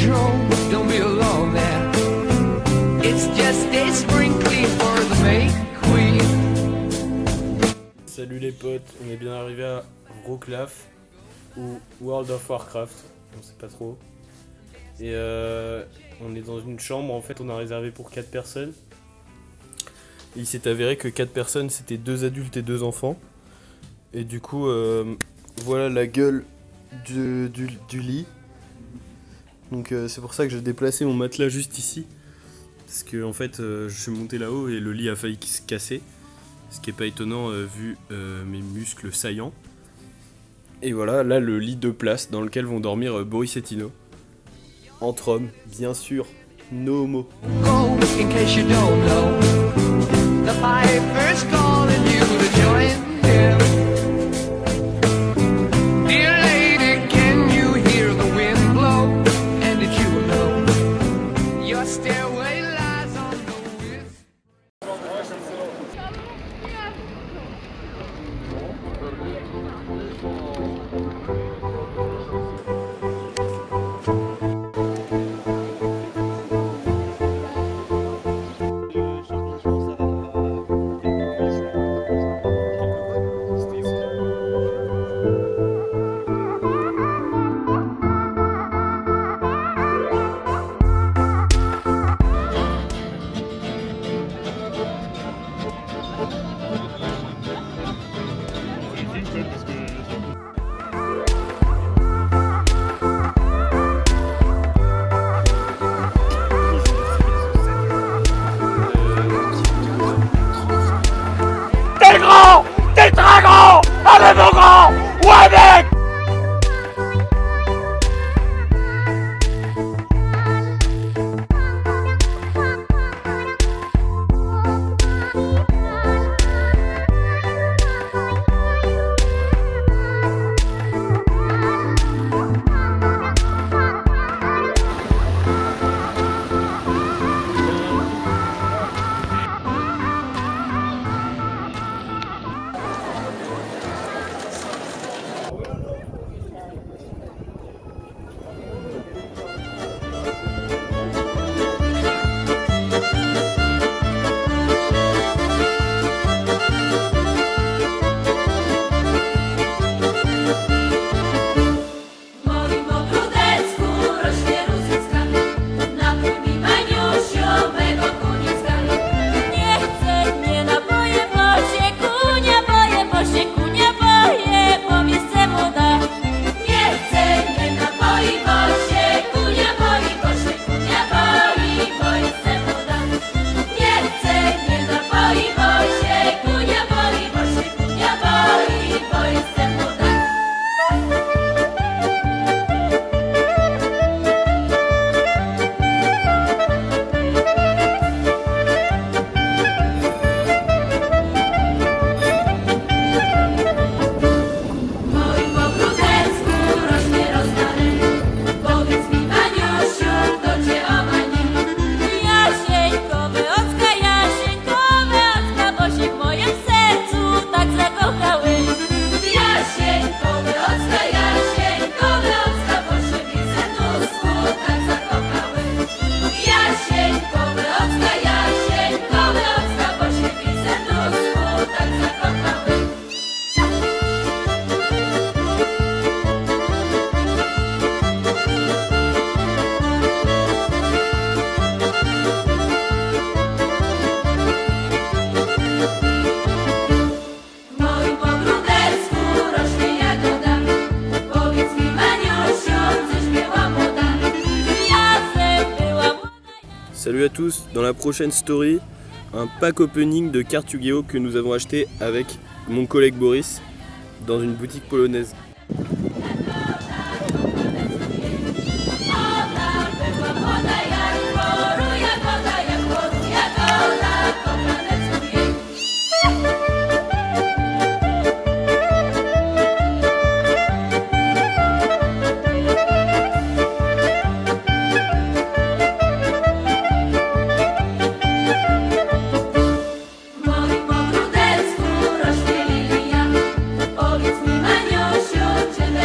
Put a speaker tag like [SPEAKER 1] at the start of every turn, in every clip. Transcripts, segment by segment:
[SPEAKER 1] control. Don't be alone there. It's just a sprinkling for the May Queen.
[SPEAKER 2] Salut les potes, on est bien arrivé à Wrocław ou World of Warcraft, on sait pas trop. Et on est dans une chambre, en fait on a réservé pour 4 personnes. Et il s'est avéré que 4 personnes c'était 2 adultes et 2 enfants. Et du coup voilà la gueule du lit. Donc c'est pour ça que j'ai déplacé mon matelas juste ici. Parce que en fait je suis monté là-haut et le lit a failli se casser. Ce qui est pas étonnant vu mes muscles saillants. Et voilà, là le lit de place dans lequel vont dormir Boris et Tino. Entre hommes, bien sûr, no homo.
[SPEAKER 1] Go, in case you don't know, the piper's calling you to join him. Dear lady, can you hear the wind blow? And did you know your stairway lies on the width?
[SPEAKER 3] T'es très grand! Allez mon grand! Ouais mec!
[SPEAKER 2] Salut à tous, dans la prochaine story, un pack opening de cartes Yu-Gi-Oh que nous avons acheté avec mon collègue Boris dans une boutique polonaise.
[SPEAKER 4] Salut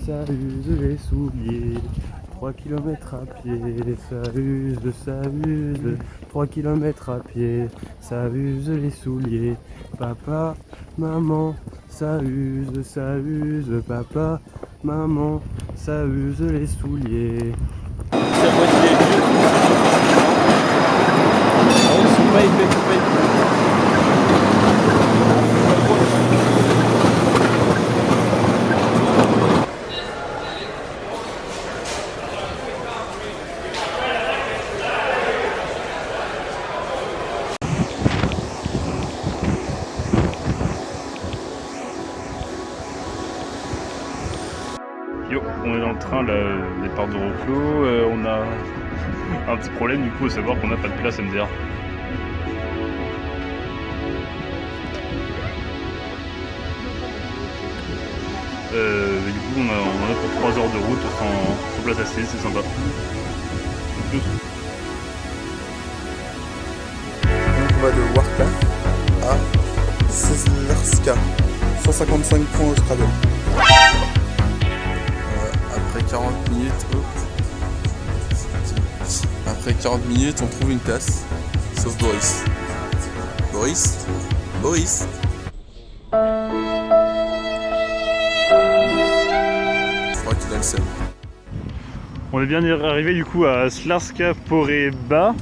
[SPEAKER 4] ça use les souliers. 3 km à pied, ça use, 3 km à pied, ça use les souliers. Papa, maman, ça use, papa, maman, ça use les souliers.
[SPEAKER 2] C'est à moitié des vieux. Ah, ils sont pas épais.
[SPEAKER 5] Yo, on est dans le train, là, départ d'Euroclos, on a un petit problème du coup, à savoir qu'on n'a pas de place MDR. Mais du coup on en a pour 3 heures de route sans place assise, c'est sympa.
[SPEAKER 6] On va de Warclaf à Seslerska, 155 points au Scrabble. Après 40 minutes, après 40 minutes, on trouve une place, sauf Boris. Boris. Je crois qu'il a le seum.
[SPEAKER 5] On est bien arrivé du coup à Slarska Poreba.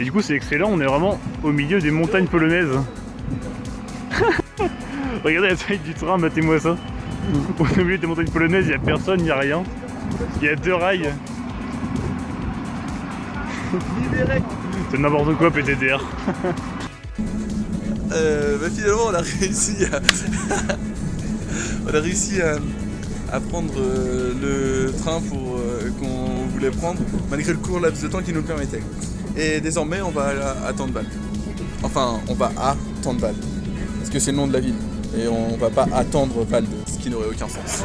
[SPEAKER 5] Et du coup c'est excellent, on est vraiment au milieu des montagnes polonaises. Regardez la taille du train, battez-moi ça. On est au milieu des montagnes polonaises, il n'y a personne, il n'y a rien. Il y a 2 rails. C'est n'importe quoi PTTR.
[SPEAKER 6] Finalement on a réussi à prendre le train qu'on voulait prendre malgré le court laps de temps qui nous le permettait. Et désormais on va à Tandval. Enfin on va à Tandval. Parce que c'est le nom de la ville. Et on va pas attendre Valde, ce qui n'aurait aucun sens.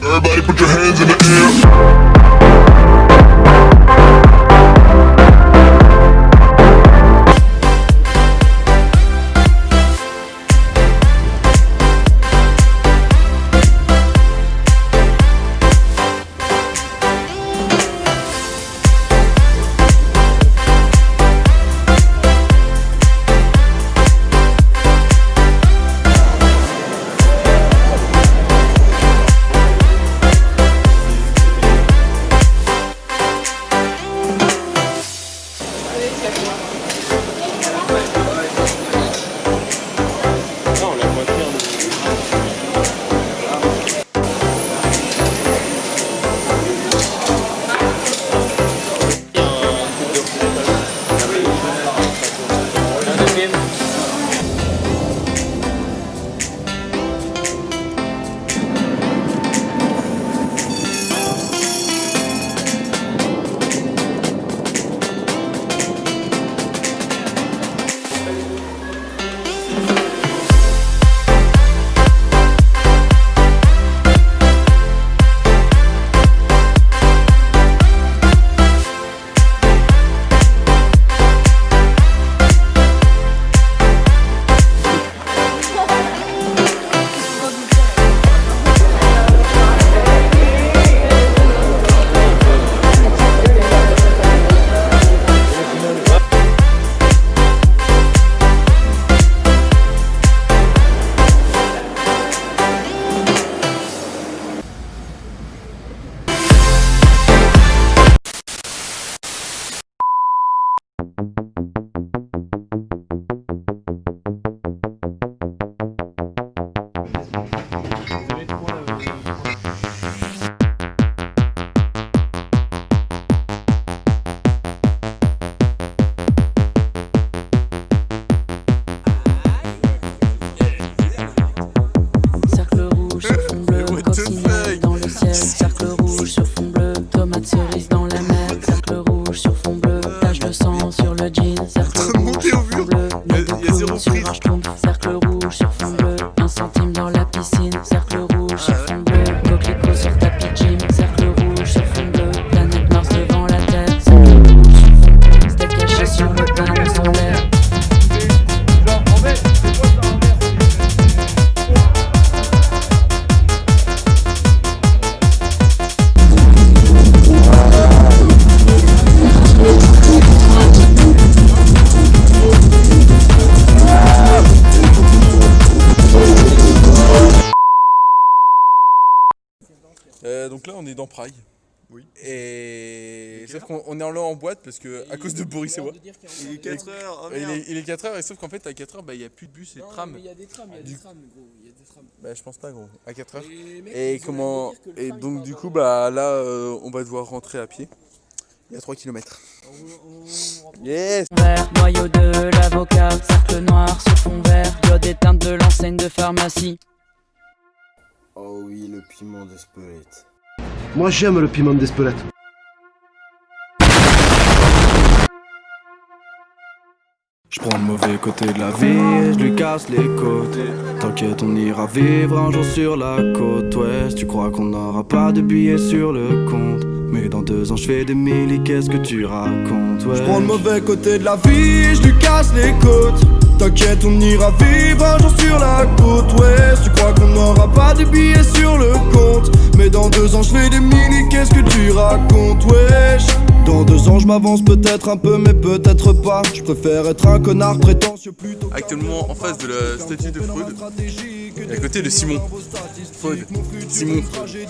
[SPEAKER 3] Everybody put your hands in the air.
[SPEAKER 6] Donc là, on est dans Prague.
[SPEAKER 7] Oui.
[SPEAKER 6] Et sauf qu'on est en boîte parce que à cause de Boris et moi.
[SPEAKER 7] Il est 4h, oh
[SPEAKER 6] Et
[SPEAKER 7] merde.
[SPEAKER 6] il est 4h et sauf qu'en fait à 4h il y a plus de bus et de tram.
[SPEAKER 8] Il y a des trams, gros. Il y a des trams.
[SPEAKER 6] Bah je pense pas gros. À 4h.
[SPEAKER 8] Les mecs,
[SPEAKER 6] Et
[SPEAKER 8] ils ont
[SPEAKER 6] comment
[SPEAKER 8] l'air de dire que le
[SPEAKER 6] et
[SPEAKER 8] tram, il
[SPEAKER 6] donc
[SPEAKER 8] part
[SPEAKER 6] du
[SPEAKER 8] dans
[SPEAKER 6] coup
[SPEAKER 8] la-
[SPEAKER 6] bah là on va devoir rentrer à pied. Il y a 3 km. Yes.
[SPEAKER 9] Vert, noyau de l'avocat, cercle noir sur fond vert, diode éteinte de l'enseigne de pharmacie.
[SPEAKER 10] Oh oui, le piment d'Espelette.
[SPEAKER 11] Moi j'aime le piment d'Espelette.
[SPEAKER 12] Je prends le mauvais côté de la vie et je lui casse les côtes. T'inquiète, on ira vivre un jour sur la côte ouest. Tu crois qu'on n'aura pas de billets sur le compte, mais dans 2 ans je fais des milli, qu'est-ce que tu racontes, ouais.
[SPEAKER 11] Je prends le mauvais côté de la vie et je lui casse les côtes. T'inquiète, on ira vivre un jour sur la côte ouest. Tu crois qu'on n'aura pas de billets sur le compte, mais dans 2 ans je fais des milli, qu'est-ce que tu racontes, wesh. Dans 2 ans je m'avance peut-être un peu mais peut-être pas. Je préfère être un connard prétentieux plutôt.
[SPEAKER 6] Actuellement en face de la statue de Freud. Et à côté de Simon. Freud. Simon Freud.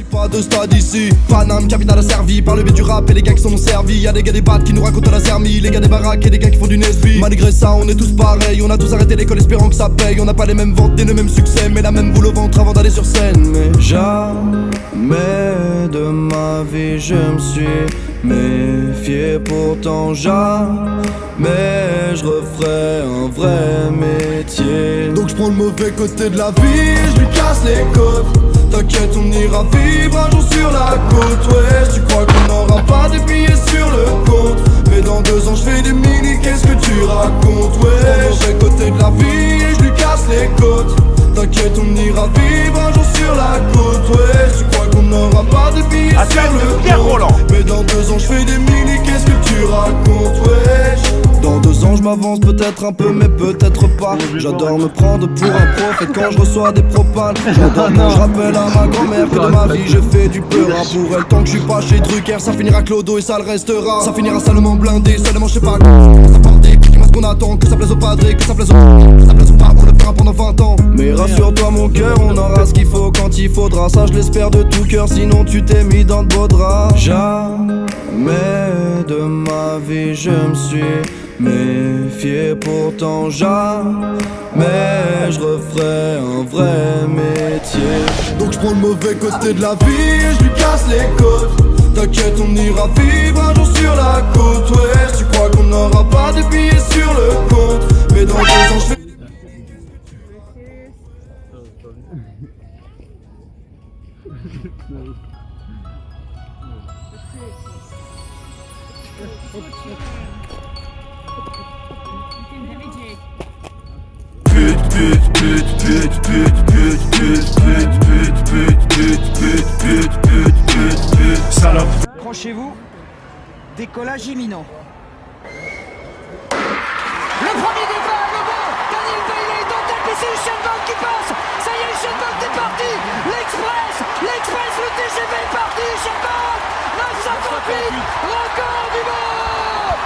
[SPEAKER 11] Pas de stade ici. Paname, capitale asservie par le biais du rap et les gars qui sont servis. Y'a des gars des battes qui nous racontent la sermie, les gars des baraques et des gars qui font du Nesby. Malgré ça on est tous pareils, on a tous arrêté l'école espérant que ça paye. On n'a pas les mêmes ventes et le même succès, mais la même boule au ventre avant d'aller sur scène. Mais jamais de ma vie je me suis méfié, pourtant jamais je referai un vrai métier. Donc je prends le mauvais côté de la vie, je lui casse les côtes. T'inquiète, on ira vivre un jour sur la côte ouest. Tu crois qu'on n'aura pas de billets sur le compte, mais dans 2 ans je fais des mini, qu'est-ce que tu racontes, ouais. Je prends le mauvais côté de la vie et je lui casse les côtes. T'inquiète, on ira vivre un jour sur la côte ouest. Tu crois qu'on n'aura pas de billets sur le compte, mais dans 2 ans je fais des mini, qu'est-ce que tu racontes, wesh. Dans 2 ans je m'avance peut-être un peu mais peut-être pas. J'adore me prendre pour un prophète quand je reçois des propales. J'adore quand je rappelle à ma grand-mère que de ma vie je fais du peur pour elle. Tant que je suis pas chez Drucker, ça finira clodo et ça le restera. Ça finira salement blindé, seulement je sais pas ça porter. Dis-moi ce qu'on attend, que ça plaise au padré, que ça plaise au que ça plaise au pas, on le fera pendant 20 ans. Mais rassure-toi mon cœur, on aura ce qu'il faut quand il faudra. Ça je l'espère de tout cœur, sinon tu t'es mis dans de beaux draps. Jamais de ma vie je me suis méfié, pourtant jamais je referai un vrai métier. Donc je prends le mauvais côté de la vie et je lui casse les côtes. T'inquiète, on ira vivre un jour sur la côte ouest. Tu crois qu'on n'aura pas de billets sur le compte, mais dans 2 ans je fais...
[SPEAKER 12] Salope.
[SPEAKER 13] Approchez-vous, décollage imminent. Le premier départ, le bon, Daniel Bailey est en tête et c'est Usain Bolt qui passe. Ça y est, Usain Bolt est parti. L'Express, le TGV est parti. Usain Bolt, 958, record du monde.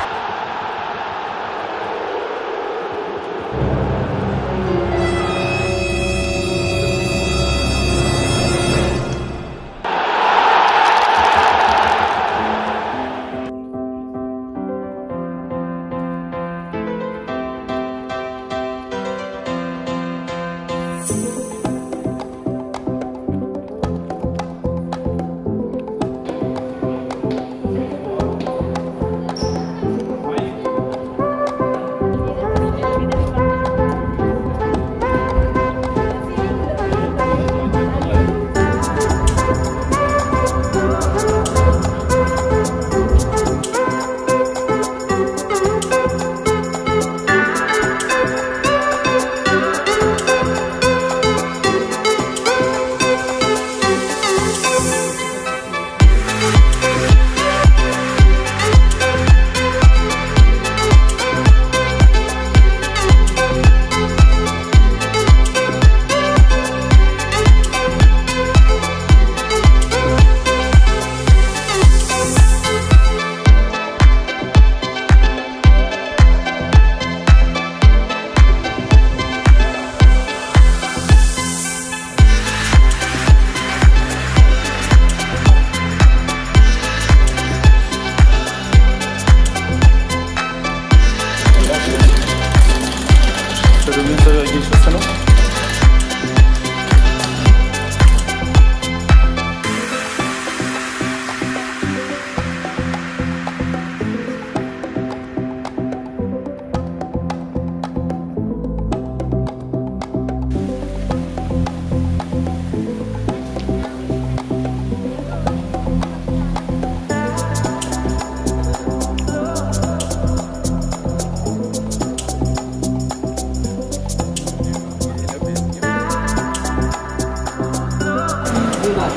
[SPEAKER 7] national.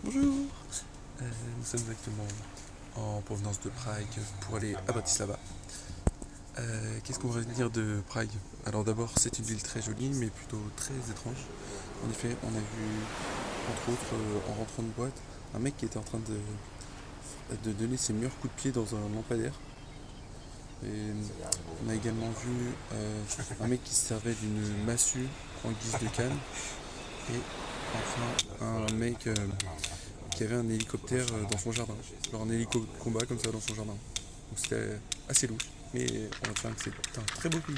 [SPEAKER 6] Bonjour. Nous sommes actuellement en provenance de Prague pour aller à Bratislava. Qu'est-ce qu'on va dire de Prague? Alors d'abord, c'est une ville très jolie mais plutôt très étrange. En effet, on a vu, entre autres, en rentrant de boîte, un mec qui était en train de donner ses meilleurs coups de pied dans un lampadaire. Et on a également vu un mec qui se servait d'une massue en guise de canne. Et enfin, un mec qui avait un hélicoptère dans son jardin. Genre un hélico de combat comme ça dans son jardin. Donc c'était assez louche, mais on va dire que c'est un très beau pays.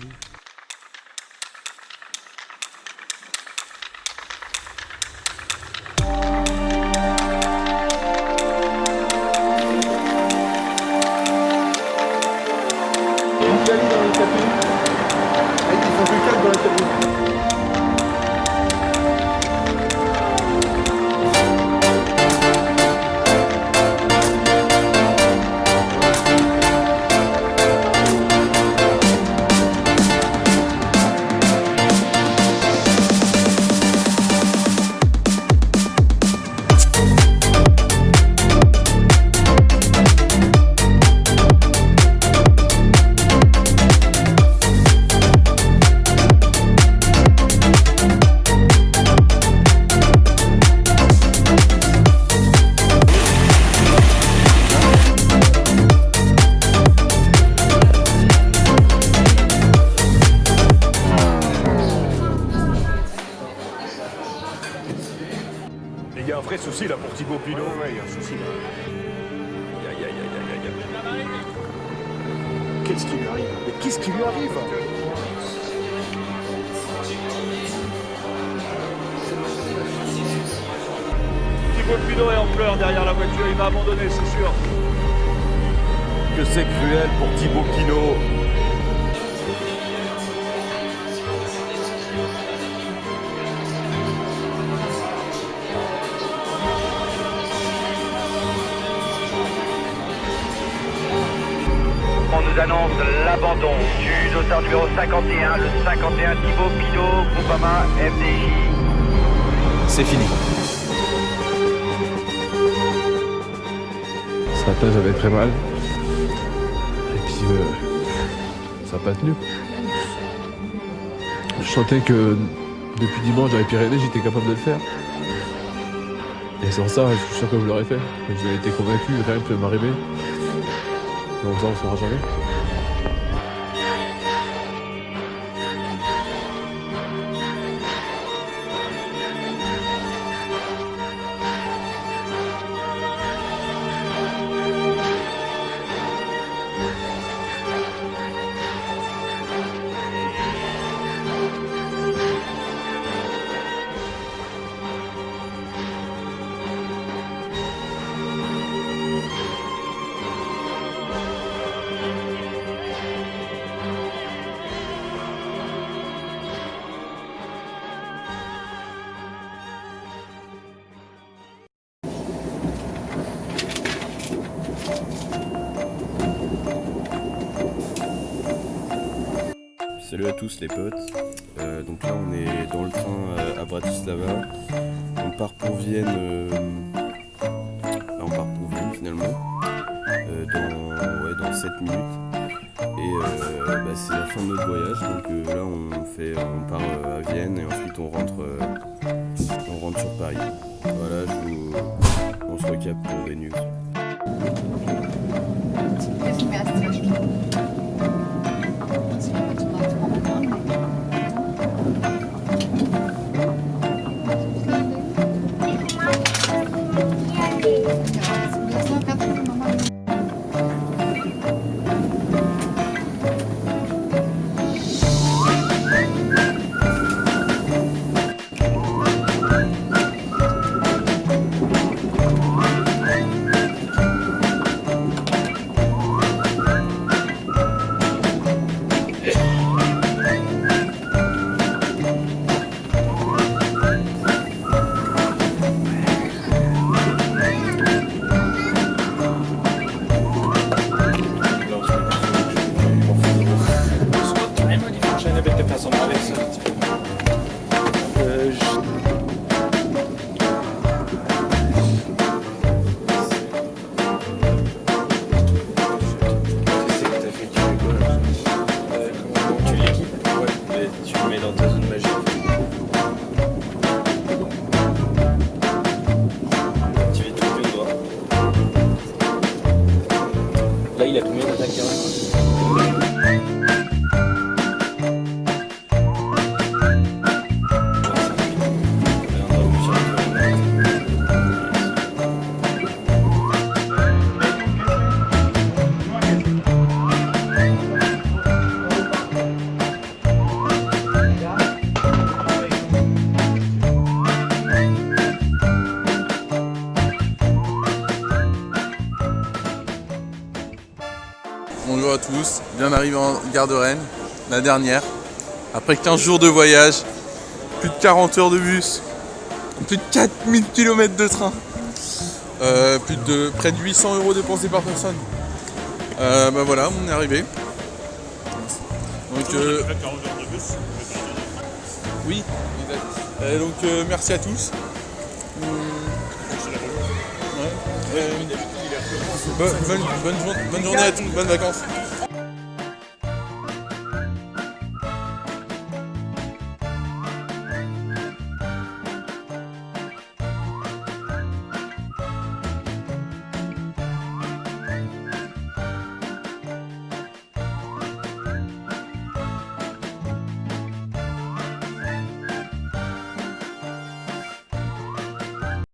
[SPEAKER 3] Il y a un vrai souci là pour Thibaut Pinot. Ouais, il y a un souci là. Qu'est-ce qui lui arrive? Mais qu'est-ce qui lui arrive? Thibaut Pinot est en pleurs derrière la voiture, il m'a abandonné, c'est sûr. Que c'est cruel pour Thibaut Pinot.
[SPEAKER 14] On nous annonce l'abandon du dossard numéro 51, le 51 Thibaut Pinot, Groupama FDJ.
[SPEAKER 15] C'est fini. Ce matin j'avais très mal. Et puis ça n'a pas tenu. Je sentais que depuis dimanche dans les Pyrénées j'étais capable de le faire. Et sans ça, je suis sûr que je l'aurais fait. J'avais été convaincu, rien peut m'arriver. Donc ça, on ne saura jamais.
[SPEAKER 4] Salut à tous les potes, donc là on est dans le train à Bratislava, on part pour Vienne, finalement, dans 7 minutes, et c'est la fin de notre voyage, donc là on part à Vienne et ensuite on rentre sur Paris. Voilà, on se recapte pour des news.
[SPEAKER 16] Jamais de personne.
[SPEAKER 2] Tu l'équipes? Ouais, mais tu le mets dans ta zone magique. Tu fais tout le doigt. Là, il a combien d'attaques
[SPEAKER 6] Bonjour à tous, bien arrivé en gare de Rennes, la dernière. Après 15 jours de voyage, plus de 40 heures de bus, plus de 4000 km de train, près de 800 € dépensés par personne. Bah voilà, on est arrivé. Donc, oui, exact. Donc merci à tous. Bonne journée à tous, bonnes vacances.